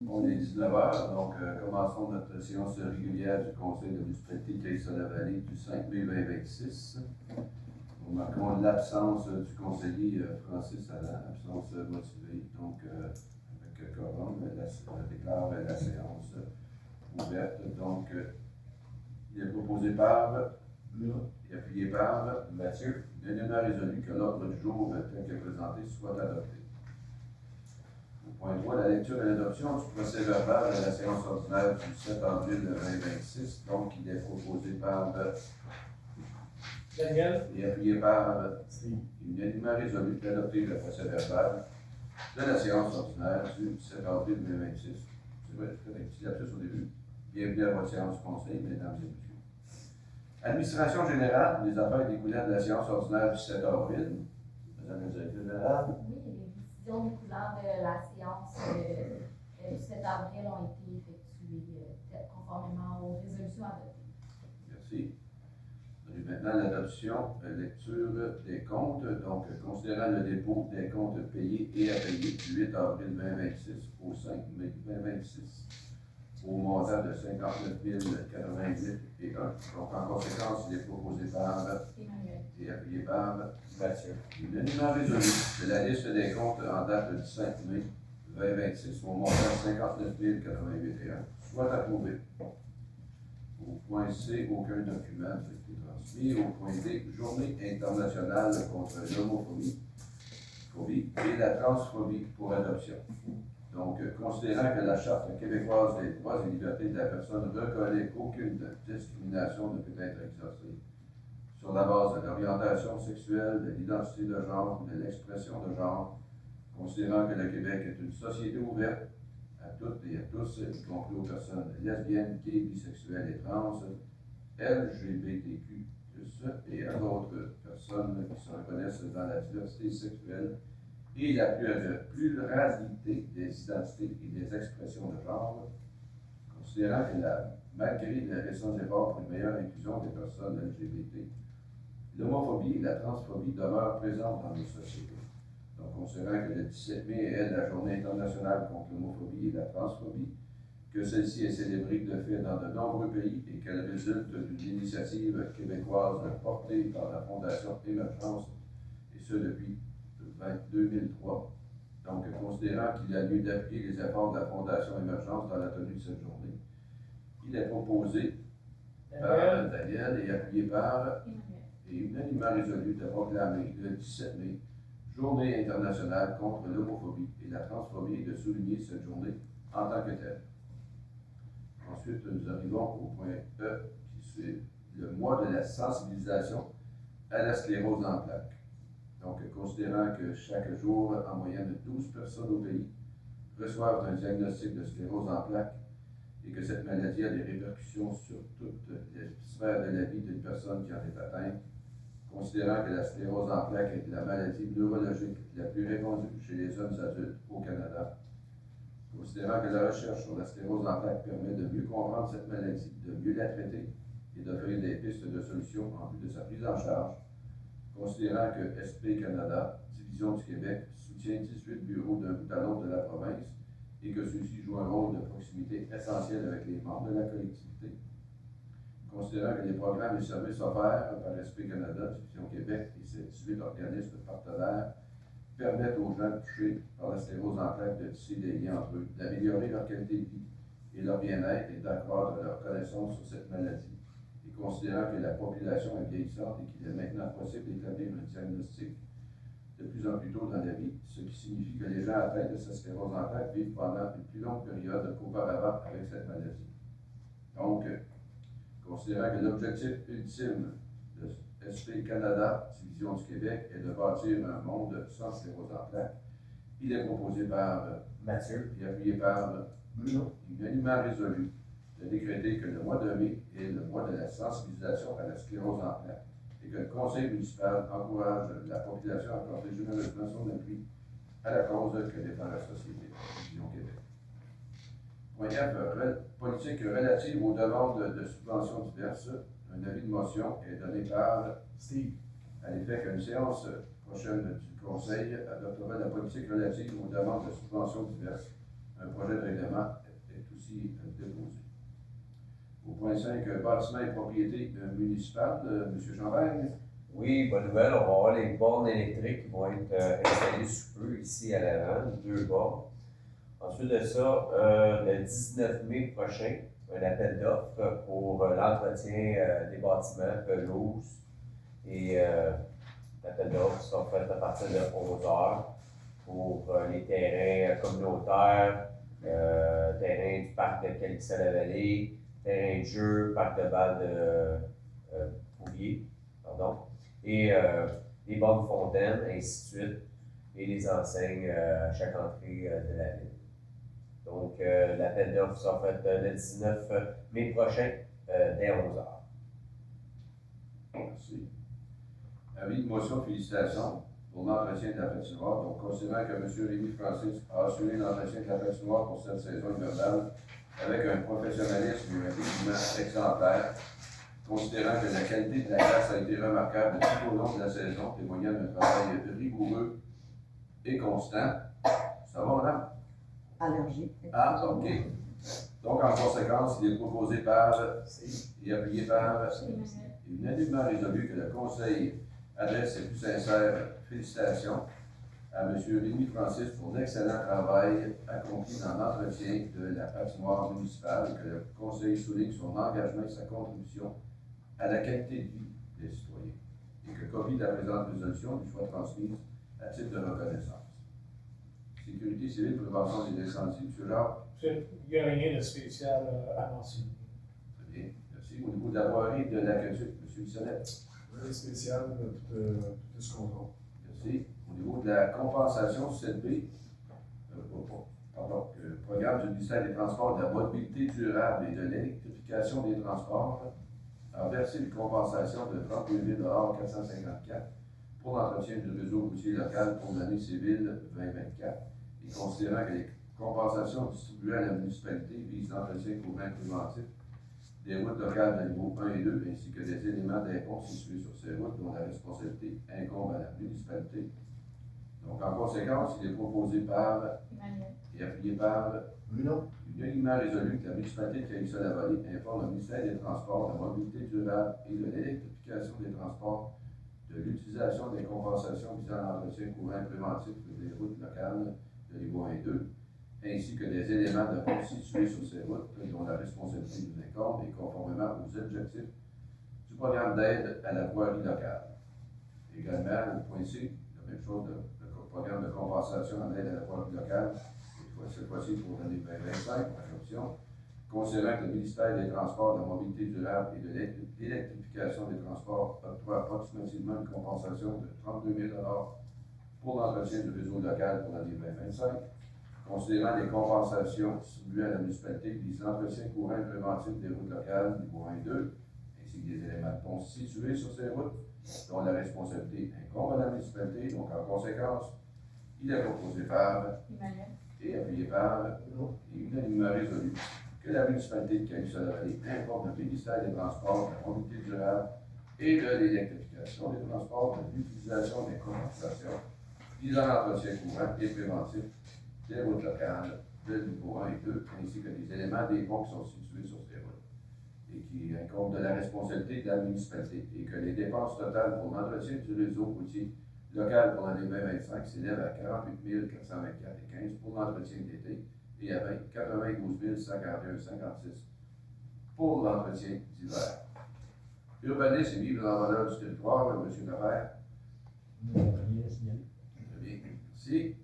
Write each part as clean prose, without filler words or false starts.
On est 19 heures, donc commençons notre séance régulière du Conseil de municipalité de Saint-Vallée du 5 mai 2026. Nous marquons l'absence du conseiller Francis Allan, absence motivée, donc avec quorum, je déclare la séance ouverte. Donc, il est proposé par et appuyé par Mathieu. Unanimement résolu que l'ordre du jour tel que présenté soit adopté. Point 3, la lecture et l'adoption du procès verbal de la séance ordinaire du 7 avril 2026. Donc, il est proposé par Daniel et appuyé par unanimement résolu d'adopter le procès verbal de la séance ordinaire du 7 avril 2026. C'est vrai, je fais un petit lapsus au début. Bienvenue à votre séance du conseil, mesdames et messieurs. Administration générale des affaires découlant de la séance ordinaire du 7 avril. Madame la directrice générale. Oui, les décisions découlant de la séance du 7 avril ont été effectuées conformément aux résolutions adoptées. Merci. On a maintenant l'adoption, lecture des comptes. Donc, considérant le dépôt des comptes payés et à payer du 8 avril 2026 au 5 mai 2026, au montant de 59 088 et 1. Donc, en conséquence, il est proposé par Emmanuel et appuyé par Mathieu. Unanimement résolu de la liste des comptes en date du 5 mai 2026 au montant de 59 088 et 1 soit approuvé. Au point C, aucun document n'a été transmis. Au point D, Journée internationale contre l'homophobie et la transphobie pour adoption. Donc, considérant que la Charte québécoise des droits et libertés de la personne reconnaît qu'aucune discrimination ne peut être exercée sur la base de l'orientation sexuelle, de l'identité de genre ou de l'expression de genre, considérant que le Québec est une société ouverte à toutes et à tous, y compris aux personnes lesbiennes, gays, bisexuelles et trans, LGBTQ+, et à d'autres personnes qui se reconnaissent dans la diversité sexuelle et la pluralité des identités et des expressions de genre, considérant que malgré les récents efforts pour une meilleure inclusion des personnes LGBT, l'homophobie et la transphobie demeurent présentes dans nos sociétés. Donc, considérant que le 17 mai est la Journée internationale contre l'homophobie et la transphobie, que celle-ci est célébrée de fait dans de nombreux pays et qu'elle résulte d'une initiative québécoise portée par la Fondation Émergence, et ce depuis 2003. Donc, considérant qu'il y a lieu d'appuyer les efforts de la Fondation Émergence dans la tenue de cette journée, il est proposé par Daniel et appuyé par et unanimement résolu de proclamer le 17 mai Journée internationale contre l'homophobie et la transphobie et de souligner cette journée en tant que telle. Ensuite, nous arrivons au point E, qui est le mois de la sensibilisation à la sclérose en plaques. Donc, considérant que chaque jour, en moyenne, 12 personnes au pays reçoivent un diagnostic de sclérose en plaques et que cette maladie a des répercussions sur toutes les sphères de la vie d'une personne qui en est atteinte, considérant que la sclérose en plaques est la maladie neurologique la plus répandue chez les hommes adultes au Canada, considérant que la recherche sur la sclérose en plaques permet de mieux comprendre cette maladie, de mieux la traiter et d'offrir des pistes de solutions en vue de sa prise en charge, considérant que SP Canada, Division du Québec, soutient 18 bureaux d'un bout à l'autre de la province et que ceux-ci jouent un rôle de proximité essentiel avec les membres de la collectivité, considérant que les programmes et services offerts par SP Canada, Division Québec et ses 18 organismes partenaires permettent aux gens touchés par la sclérose en plaques de tisser des liens entre eux, d'améliorer leur qualité de vie et leur bien-être et d'accroître leur connaissance sur cette maladie. Et considérant que la population est vieillissante et qu'il est maintenant possible d'établir un diagnostic de plus en plus tôt dans la vie, ce qui signifie que les gens atteints de cette sclérose en plaques vivent pendant une plus longue période qu'auparavant avec cette maladie. Donc, considérant que l'objectif ultime de SP Canada, Division du Québec, est de bâtir un monde sans sclérose en plaques, il est proposé par Mathieu et appuyé par Bruno, unanimement résolu de décréter que le mois de mai est le mois de la sensibilisation à la sclérose en plaques et que le conseil municipal encourage la population à apporter généreusement son appui à la cause que défend la société, Division Québec. Point F, politique relative aux demandes de subventions diverses. Un avis de motion est donné par Steve. À l'effet qu'une séance prochaine du Conseil adoptera la politique relative aux demandes de subventions diverses Un projet de règlement est aussi déposé. Au point 5, bâtiment et propriété municipale, M. Champagne. Oui, bonne nouvelle, on va avoir les bornes électriques qui vont être installées sous peu ici à l'avant, 2 bornes. Ensuite de ça, le 19 mai prochain, un appel d'offres pour l'entretien des bâtiments, pelouse et l'appel d'offres sera fait à partir de 11 heures pour les terrains communautaires, terrain du parc de Calixte-la-Vallée, terrain de jeu, parc de balle de Bouvier, pardon, et les bornes fontaines, ainsi de suite, et les enseignes à chaque entrée de la ville. Donc, l'appel d'offres sera fait le 19 mai prochain, dès 11 heures. Merci. Avis de motion, félicitations pour l'entretien de la patinoire. Donc, considérant que M. Rémy Francis a assuré l'entretien de la patinoire pour cette saison hivernale avec un professionnalisme et un dévouement exemplaire, considérant que la qualité de la glace a été remarquable tout au long de la saison, témoignant d'un travail rigoureux et constant. Ça va, madame? Allergique. Ah, OK. Donc, en conséquence, il est proposé par et appuyé par unanimement résolu que le Conseil adresse ses plus sincères félicitations à M. Rémy Francis pour l'excellent travail accompli dans l'entretien de la patinoire municipale et que le Conseil souligne son engagement et sa contribution à la qualité de vie des citoyens et que copie de la présente résolution lui soit transmise à titre de reconnaissance. Sécurité civile, prévention des incendies. M. Jacques. Il n'y a rien de spécial à mentionner. Très bien, merci. Au niveau de la voirie et de l'aqueduc, M. Bissonnette. Rien de spécial, tout est ce qu'on compte. Merci. Au niveau de la compensation 7B, programme du ministère des Transports, de la mobilité durable et de l'électrification des transports, a versé une compensation de 32 454 pour l'entretien du réseau routier local pour l'année civile 2024. Et considérant que les compensations distribuées à la municipalité visent l'entretien courant préventif des routes locales de niveau 1 et 2, ainsi que des éléments d'impôt situés sur ces routes dont la responsabilité incombe à la municipalité. Donc, en conséquence, il est proposé par Emmanuel. et appuyé par Bruno? unanimement résolu que la municipalité de Calixte-la-Vallée informe le ministère des Transports, de la mobilité durable et de l'électrification des transports de l'utilisation des compensations visant l'entretien courant préventif des routes locales de niveau 1 et 2, ainsi que des éléments de constitués sur ces routes dont la responsabilité nous incombe et conformément aux objectifs du programme d'aide à la voirie locale. Également, au point C, la même chose, le programme de compensation en aide à la voirie locale, cette fois-ci pour l'année 2025, l'adoption, considérant que le ministère des Transports, de la mobilité durable et de l'électrification des transports octroie approximativement une compensation de 32 000 pour l'entretien du réseau local pour l'année 2025, considérant les compensations distribuées à la municipalité visant l'entretien courant et préventif des routes locales niveau 1 et 2, ainsi que des éléments de pont situés sur ces routes, dont la responsabilité incombe à la municipalité. Donc, en conséquence, il est proposé par Emmanuel. et appuyé par et unanimement résolu que la municipalité de Calixte-la-Vallée informe le ministère des Transports, de la mobilité durable et de l'électrification des transports de l'utilisation des compensations visant l'entretien courant et préventif des routes locales de niveau 1 et 2, ainsi que des éléments des ponts qui sont situés sur ces routes et qui incombent de la responsabilité de la municipalité et que les dépenses totales pour l'entretien du réseau routier local pour l'année 2025 s'élève à 48 424,15 pour l'entretien d'été et à 92 141,56 pour l'entretien d'hiver. Urbanisme et vivre dans la valeur du territoire, M. Lefebvre. Très bien, merci.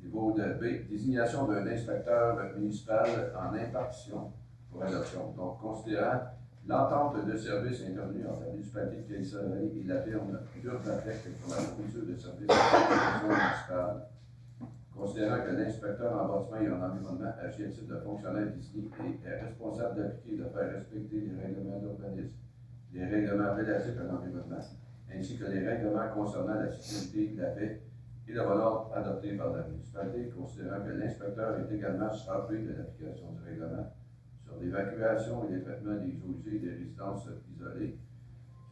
Niveau de B, désignation d'un inspecteur municipal en impartition pour adoption. Donc, considérant l'entente de service intervenue entre la municipalité de Calixte-la-Vallée et la firme Urbatec pour la fourniture de services municipale, considérant que l'inspecteur en bâtiment et en environnement agit à titre de fonctionnaire désigné et est responsable d'appliquer et de faire respecter les règlements d'urbanisme, les règlements relatifs à l'environnement, ainsi que les règlements concernant la sécurité, la paix et le bon ordre adoptés par la municipalité, considérant que l'inspecteur est également chargé de l'application du règlement sur l'évacuation et le traitement des eaux usées des résidences isolées,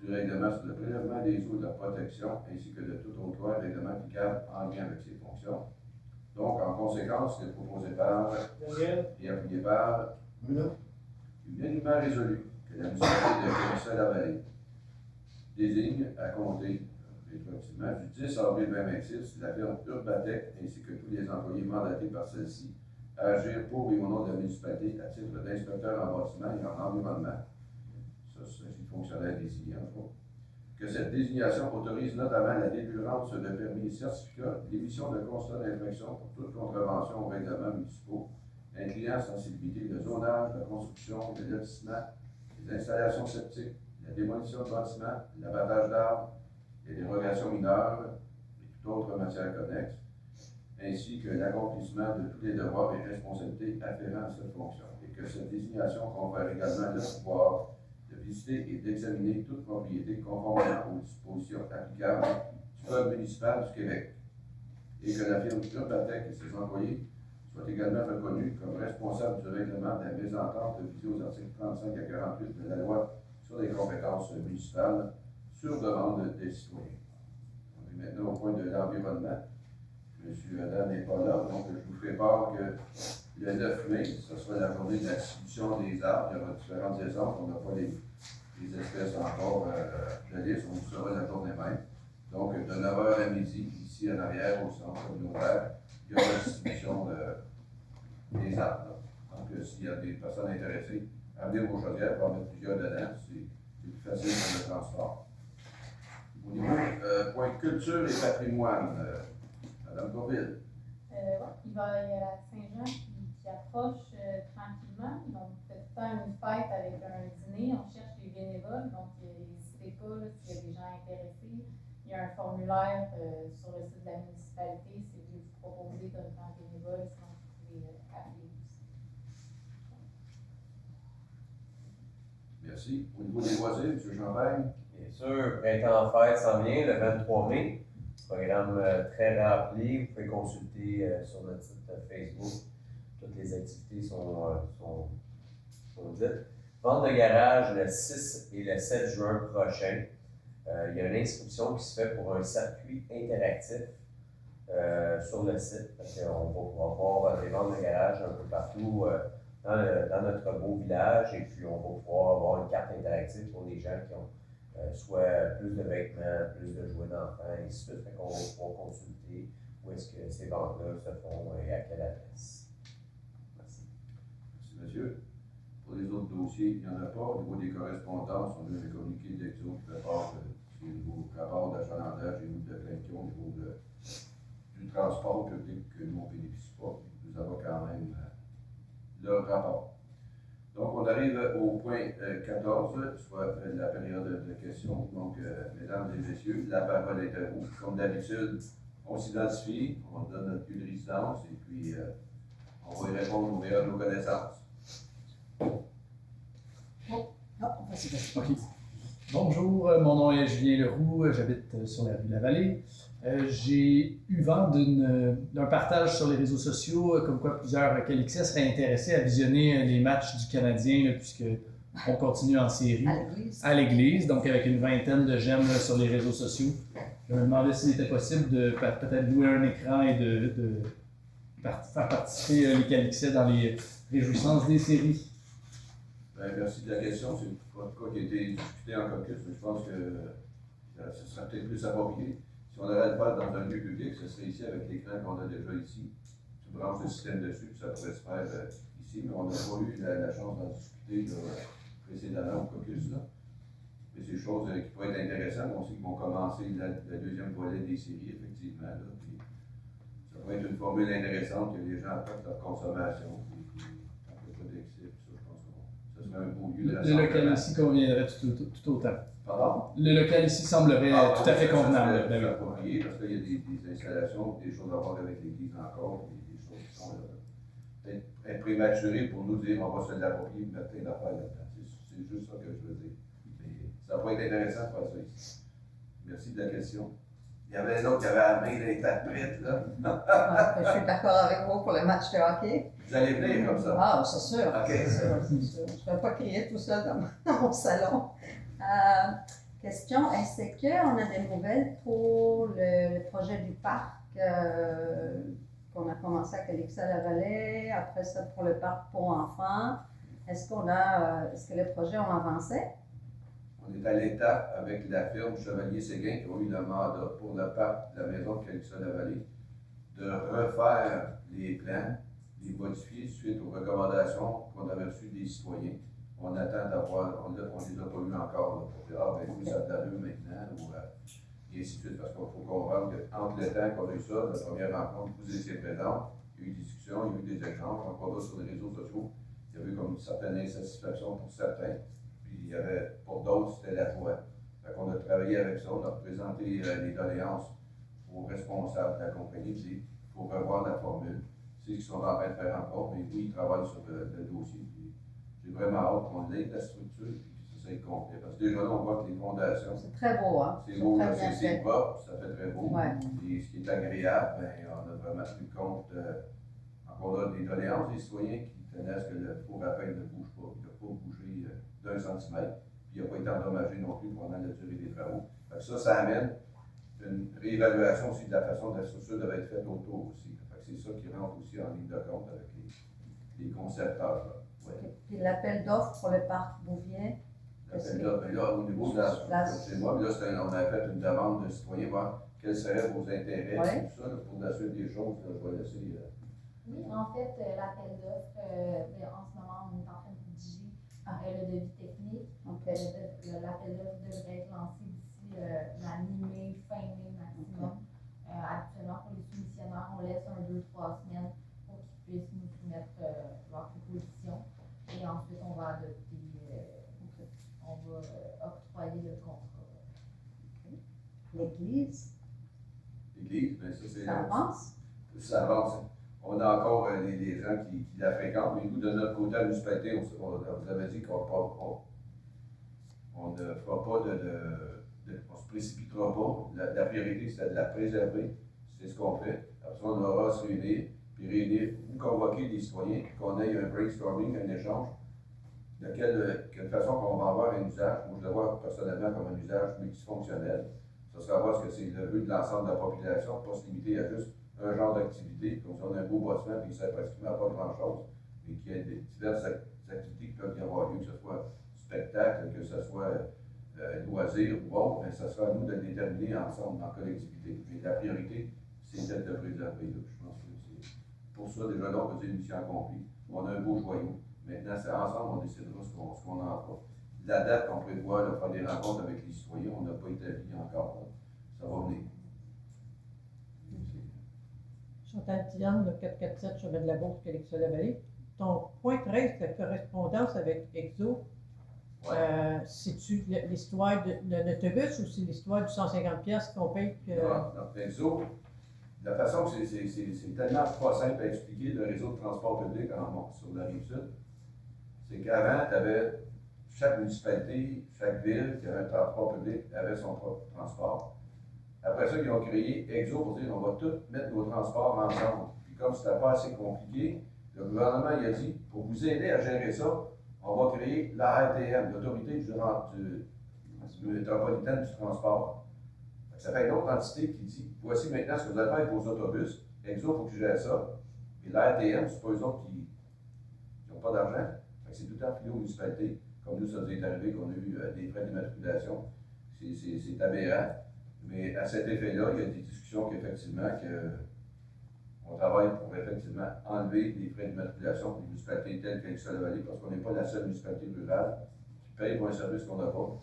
du règlement sur le prélèvement des eaux de protection, ainsi que de tout autre règlement applicable en lien avec ses fonctions, Donc, en conséquence, il est proposé par Daniel, et appuyé par Bruno? unanimement résolu que la municipalité de Québec-la-Vallée désigne à compter rétroactivement du 10 avril 2026 la firme Urbatec ainsi que tous les employés mandatés par celle-ci à agir pour et au nom de la municipalité à titre d'inspecteur en bâtiment et en environnement. Ça, c'est un fonctionnaire désigné, en fait. Que cette désignation autorise notamment la délivrance de permis et certificats, l'émission de constats d'infraction pour toute contravention aux règlements municipaux, incluant sensibilité, le zonage, la construction, le lotissement, les installations septiques, la démolition de bâtiments, l'abattage d'arbres, les dérogations mineures et toute autre matière connexe, ainsi que l'accomplissement de tous les devoirs et responsabilités afférents à cette fonction, et que cette désignation confère également le pouvoir de visiter et d'examiner toute propriété conformément aux dispositions applicables du Code municipal du Québec, et que la firme Urbatec et ses employés soient également reconnus comme responsables du règlement de la mésentente visée aux articles 35 à 48 de la loi sur les compétences municipales sur demande des citoyens. On est maintenant au point de l'environnement. M. Adam n'est pas là, donc je vous fais part que le 9 mai, ce sera la journée de la distribution des arbres. Il y aura différentes essences, on n'a pas les espèces encore de liste, on le saura la journée même. Donc, de 9h à midi, ici en arrière, au centre communautaire, il y aura la distribution des arbres. Donc, s'il y a des personnes intéressées, amenez vos chaudières, on va en mettre plusieurs dedans, c'est plus facile pour le transport. Au niveau point culture et patrimoine, Madame Courville. Ouais, il y a la Saint-Jean qui approche tranquillement. Donc, on fait tout le temps une fête avec un dîner. On cherche des bénévoles. Donc, n'hésitez pas là, s'il y a des gens intéressés. Il y a un formulaire sur le site de la municipalité si vous vous proposez comme temps bénévole. Sinon, vous pouvez appeler aussi. Merci. Au niveau des loisirs, M. Champagne. Bien sûr, Printemps en fête s'en vient le 23 mai. Programme très rempli. Vous pouvez consulter sur notre site Facebook. Toutes les activités sont dites. Vente de garage le 6 et le 7 juin prochain. Il y a une inscription qui se fait pour un circuit interactif sur le site. On va pouvoir voir des ventes de garage un peu partout dans notre beau village. Et puis, on va pouvoir avoir une carte interactive pour les gens qui ont soit plus de vêtements, plus de jouets d'enfants, et ainsi de suite. Fait qu'on va pouvoir consulter où est-ce que ces ventes-là se font et à quelle adresse. Merci. Merci, monsieur. Pour les autres dossiers, il n'y en a pas. Au niveau des correspondances, on a le communiqué d'élection qui fait part du nouveau rapport d'achalandage et de plaintion au niveau du transport public que nous, on ne bénéficie pas. Nous avons quand même le rapport. Donc, on arrive au point 14, soit la période de questions. Donc, mesdames et messieurs, la parole est à vous. Comme d'habitude, on s'identifie, on donne notre lieu de résidence et puis on va y répondre au meilleur de nos connaissances. OK. Bonjour, mon nom est Julien Leroux, j'habite sur la rue de la Vallée. J'ai eu vent d'un partage sur les réseaux sociaux, comme quoi plusieurs Calixais seraient intéressés à visionner les matchs du Canadien, puisqu'on continue en série à l'église, donc avec une vingtaine de j'aime sur les réseaux sociaux. Je me demandais s'il était possible de peut-être louer un écran et de faire participer les Calixais dans les réjouissances des séries. Bien, merci de la question. C'est pas de cas qui a été discuté en caucus, mais je pense que ce serait peut-être plus approprié. Si on allait le faire dans un lieu public, ce serait ici avec l'écran qu'on a déjà ici. Tu branches le système dessus, puis ça pourrait se faire ici, mais on n'a pas eu la chance d'en discuter précédemment au caucus. Là. Mais c'est des choses qui pourraient être intéressantes. On sait qu'ils vont commencer la deuxième volet des séries, effectivement. Là, puis ça pourrait être une formule intéressante que les gens apportent leur consommation. Un beau lieu de le local ici conviendrait tout autant. Pardon? Le local ici semblerait tout à fait convenable. C'est approprié parce qu'il y a des installations, des choses à voir avec l'église encore, des choses qui sont peut-être prématurées pour nous dire on va se l'approprier et mettre plein d'affaires là-dedans. C'est juste ça que je veux dire. Mais ça pourrait être intéressant de faire ça ici. Merci de la question. Il y avait un autre qui avait la main d'interprète, là. Je suis d'accord avec vous pour le match de hockey. Vous allez venir comme ça? Ah, c'est sûr. OK. C'est sûr. Je ne vais pas crier tout seul dans mon salon. Question, est-ce qu'on a des nouvelles pour le projet du parc qu'on a commencé à Calixa-la-Vallée, après ça pour le parc pour enfants. Est-ce que les projets ont avancé? On est à l'étape avec la firme Chevalier-Séguin qui ont eu le mandat pour le parc de la maison de Calixa-la-Vallée de refaire les plans, les modifier suite aux recommandations qu'on avait reçues des citoyens. On attend d'avoir, on ne les a pas eu encore, là, pour dire, ah ben oui, ça a de l'allure maintenant, ou et ainsi de suite, parce qu'il faut comprendre qu'entre le temps qu'on a eu ça, la première rencontre, vous étiez présents, il y a eu des discussions, il y a eu des échanges, on va sur les réseaux sociaux, il y avait comme une certaine insatisfaction pour certains, puis il y avait, pour d'autres, c'était la joie. Fait qu'on a travaillé avec ça, on a présenté les doléances aux responsables de la compagnie, il faut revoir la formule. C'est ce qu'ils sont en train de faire encore, mais oui, ils travaillent sur le dossier. J'ai vraiment hâte qu'on ait la structure et que ça soit complet. Parce que déjà là, on voit que les fondations, C'est très beau, hein? c'est beau, très bien c'est fait. propre, ça fait très beau. Ouais. Et ce qui est agréable, ben, on a vraiment tenu compte, encore là, des doléances des citoyens qui tenaient à ce que le four à pain ne bouge pas. Il n'a pas bougé d'un centimètre, puis il n'a pas été endommagé non plus pendant la durée des travaux. Fait que ça amène une réévaluation aussi de la façon dont la structure devait être faite autour aussi. Fait que c'est ça qui rentre aussi en ligne de compte avec les concepteurs. Là. Ouais. Puis l'appel d'offres pour le parc Bouvier. L'appel d'offres, ben là, au niveau de c'est moi, mais là, on a fait une demande de citoyens, voir quels seraient vos intérêts, Ouais. tout ça, là, pour la suite des choses, là, je vais laisser. Oui, en fait, l'appel d'offres, en ce moment, on est en train de rédiger le devis technique. OK. L'appel d'offres devrait être lancé d'ici la mi-mai, fin mai maximum. Actuellement, pour les soumissionnaires, on laisse 2-3 semaines pour qu'ils puissent nous soumettre leurs propositions. Et ensuite, on va adopter, on va octroyer le contrat. L'église, L'église, bien ça, c'est. ça avance? Ça avance. On a encore des gens qui la fréquentent, mais nous, de notre côté, à la municipalité, on vous avait dit qu'on ne fera pas on se précipitera pas. La priorité, c'est de la préserver. C'est ce qu'on fait. Après ça, on aura à se réunir, puis réunir, ou convoquer des citoyens, puis qu'on ait un brainstorming, un échange, de quelle façon qu'on va avoir un usage. Moi, je le vois personnellement comme un usage multifonctionnel. Ça sera voir ce que c'est le but de l'ensemble de la population, pas se limiter à juste un genre d'activité, comme si on a un beau bâtiment et que ça ne sert pratiquement pas grand-chose, mais qu'il y ait diverses activités qui peuvent y avoir lieu, que ce soit spectacle, que ce soit loisir ou autre, mais ça sera à nous de le déterminer ensemble en collectivité. Mais la priorité, c'est celle de préserver. Là. Je pense que c'est pour ça, déjà là, on peut dire une mission accomplie. On a un beau joyau. Maintenant, c'est ensemble, on décidera ce qu'on en fera. La date qu'on prévoit de faire des rencontres avec les citoyens, on n'a pas établi encore. Là. Ça va venir. Chantal Dionne, de 447 Chemin de la Bourse, Calixa-la-Vallée. Ton point 13, la correspondance avec Exo, Ouais. c'est-tu l'histoire de l'autobus ou c'est l'histoire du 150$ qu'on paye? Notre réseau, la façon que c'est tellement pas simple à expliquer le réseau de transport public sur la Rive-Sud, c'est qu'avant, tu avais chaque municipalité, chaque ville qui avait un transport public avait son propre transport. Après ça, ils ont créé Exo pour dire on va tous mettre nos transports ensemble. Puis comme c'était pas assez compliqué, le gouvernement il a dit pour vous aider à gérer ça, on va créer l'ARTM, l'Autorité métropolitaine du transport. Ça fait une autre entité qui dit voici maintenant ce que vous allez faire avec vos autobus. Exo, il faut que tu gères ça. Et l'ARTM, c'est pas eux autres qui n'ont pas d'argent. C'est tout le temps filé aux municipalités. Comme nous, ça nous est arrivé qu'on a eu des frais d'immatriculation. C'est aberrant. Mais à cet effet-là, il y a des discussions qu'effectivement, on travaille pour effectivement enlever les frais d'immatriculation pour les municipalités telles que Calixa-la-Vallée, parce qu'on n'est pas la seule municipalité rurale qui paye pour un service qu'on n'a pas.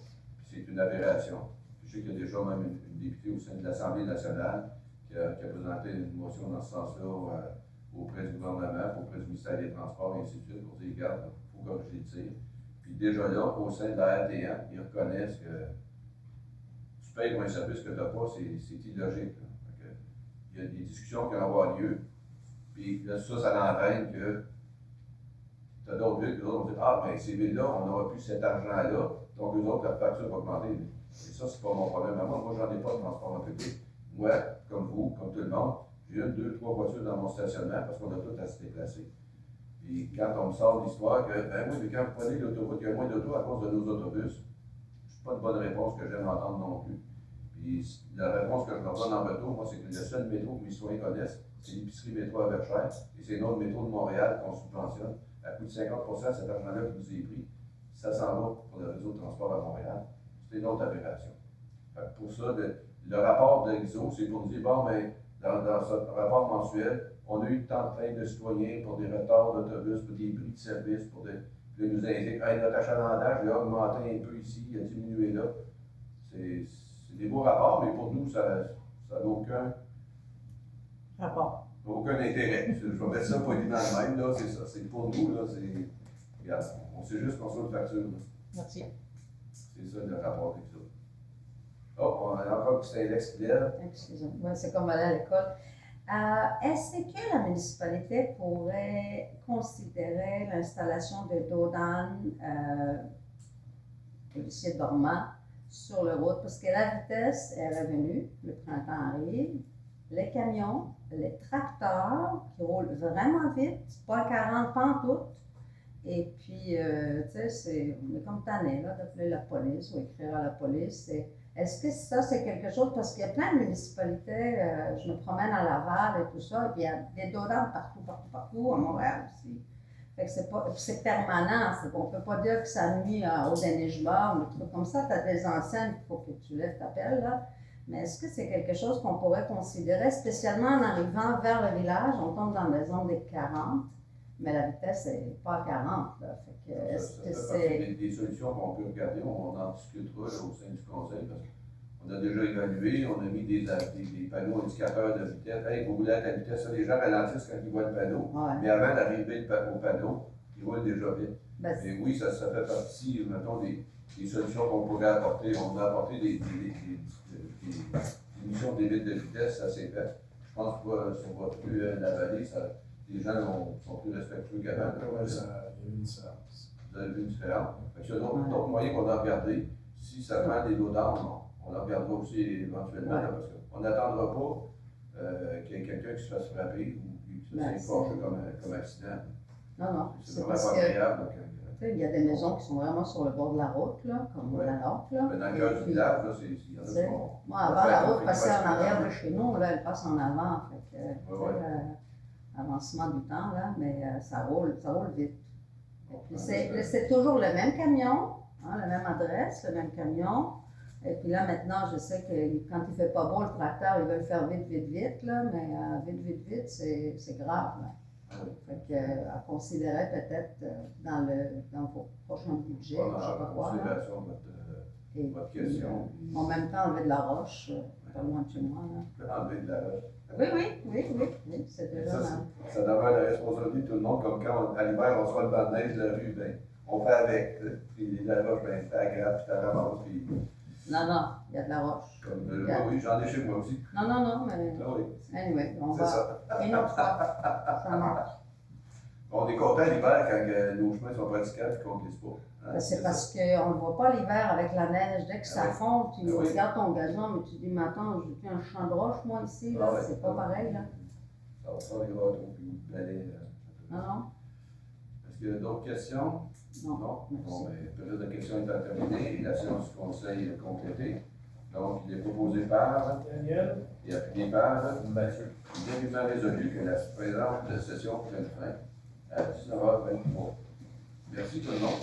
Puis c'est une aberration. Je sais qu'il y a déjà même une députée au sein de l'Assemblée nationale qui a présenté une motion dans ce sens-là auprès du gouvernement, auprès du ministère des Transports, et ainsi de suite, pour dire, regarde, il faut corriger le tir. Puis déjà là, au sein de la RTM, ils reconnaissent que tu payes pour un service que tu n'as pas, c'est illogique. Il y a des discussions qui vont avoir lieu, puis là, ça l'entraîne que tu as d'autres villes qui vont dire ah, ben ces villes-là, on n'aura plus cet argent-là, donc eux autres, la facture va augmenter. Et ça, c'est pas mon problème. Moi, j'en ai pas de transport en public. Moi, comme vous, comme tout le monde, j'ai 1, 2, 3 voitures dans mon stationnement parce qu'on a tout à se déplacer. Et quand on me sort l'histoire que, ben oui, mais quand vous prenez l'autoroute, il y a moins d'auto à cause de nos autobus, c'est pas une bonne réponse que j'aime entendre non plus. Puis la réponse que je leur donne en retour, moi, c'est que le seul métro que mes citoyens connaissent, c'est l'épicerie métro à Verchères, et c'est notre métro de Montréal qu'on subventionne. À coût de 50%, cet argent-là qui nous est pris, ça s'en va pour le réseau de transport à Montréal. C'est une autre aberration. Fait que pour ça, le rapport d'Exo, c'est pour nous dire, bon, mais dans ce rapport mensuel, on a eu tant de plaintes de citoyens pour des retards d'autobus, pour des prix de service, pour des. Puis là, ils nous indiquent, hey, notre achalandage, il a augmenté un peu ici, il a diminué là. C'est des beaux rapports, mais pour nous, ça n'a Rapport. aucun intérêt. Je vais mettre ça poliment de même, là, c'est ça. C'est pour nous, là, c'est. Regarde, on sait juste qu'on soit une facture. Là. Merci. C'est ça le rapport avec ça. Oh, on a encore un petit index qui lève. Excusez-moi, ouais, c'est comme aller à l'école. Est-ce que la municipalité pourrait considérer l'installation de dodanes policiers dormants sur la route? Parce que la vitesse est revenue, le printemps arrive, les camions, les tracteurs qui roulent vraiment vite, pas à 40 pantoute. Et puis, tu sais, on est comme tanné là, d'appeler la police ou écrire à la police. Est-ce que ça, c'est quelque chose, parce qu'il y a plein de municipalités, je me promène à Laval et tout ça, et puis il y a des dodanes partout, à Montréal aussi. Fait que c'est permanent, on ne peut pas dire que ça nuit au déneigement ou des trucs comme ça. Tu as des enseignes qu'il faut que tu lèves ta pelle, là. Mais est-ce que c'est quelque chose qu'on pourrait considérer, spécialement en arrivant vers le village, on tombe dans la zone des 40, mais la vitesse n'est pas à 40, là. Fait que, est-ce que Ça c'est... fait partie des solutions qu'on peut regarder, on en discutera là, au sein du conseil, parce qu'on a déjà évalué, on a mis des panneaux indicateurs de vitesse. Hey, vous roulez à la vitesse, ça, les gens ralentissent quand ils voient le panneau, Ouais. mais avant d'arriver au panneau, ils roulent déjà vite. Ben, Et oui, ça fait partie, mettons, des solutions qu'on pourrait apporter. On a apporté des émissions de limites de vitesse, ça s'est fait. Je pense que sur votre rue la vallée, les gens sont plus respectueux qu'avant. Ouais, il y a eu une différence. Vous avez vu une différence. Il y a d'autres moyens qu'on a regardés. Si ça prend des lots d'armes, on le regardera aussi éventuellement, là, parce qu'on n'attendra pas qu'il y ait quelqu'un qui se fasse frapper ou qui se fasse forger comme accident. non, C'est c'est vraiment parce pas que... agréable. Donc, Il y a des maisons qui sont vraiment sur le bord de la route, là, comme Ouais. la nôtre. Là. mais dans le cœur du village, là, il y en a C'est- qui vont. Moi, avant, la route passait en arrière de chez nous, là, elle passe en avant. Fait que, Ouais. avancement du temps, là, mais ça roule vite. Et puis, Ouais, c'est toujours le même camion, hein, la même adresse, le même camion. Et puis là, maintenant, je sais que quand il ne fait pas beau, le tracteur, ils veulent faire vite, là, mais vite, c'est grave. Là. Fait que, à considérer peut-être dans vos prochains budgets, je ne sais pas quoi. Là. Considération de Et votre puis, question. en même temps, enlever de la roche, pas loin de chez moi. Là. Enlever de la roche. Oui, c'est déjà mal. Ça devrait être la responsabilité de tout le monde, comme quand à l'hiver, on se voit le banc de neige de la rue, ben, on fait avec. Puis la roche, ben, tu aggraves, puis tu la ramasses, puis Non, il y a de la roche. comme, Yeah. oui, j'en ai chez moi aussi. Non, mais Ah oui, anyway, on c'est va ça. une autre fois. Ça marche. On est content l'hiver quand nos chemins sont praticables et qu'on ne glisse pas. Hein, C'est ça. parce qu'on ne le voit pas l'hiver avec la neige. Dès que ça oui. fond, tu Ah oui. regardes ton gazon, mais tu dis, mais attends, j'ai un champ de roche, moi, ici, là, Ah ouais. c'est pas pareil, là. Ça va faire les retours, puis vous allez. Non, Est-ce qu'il y a d'autres questions? non, Bon, merci. ben, période de questions est terminée. La séance du conseil est complétée. Donc, il est proposé par Daniel? et appuyé par Mathieu. unanimement résolu que la présente session prenne fin à 19h23. Merci tout le monde.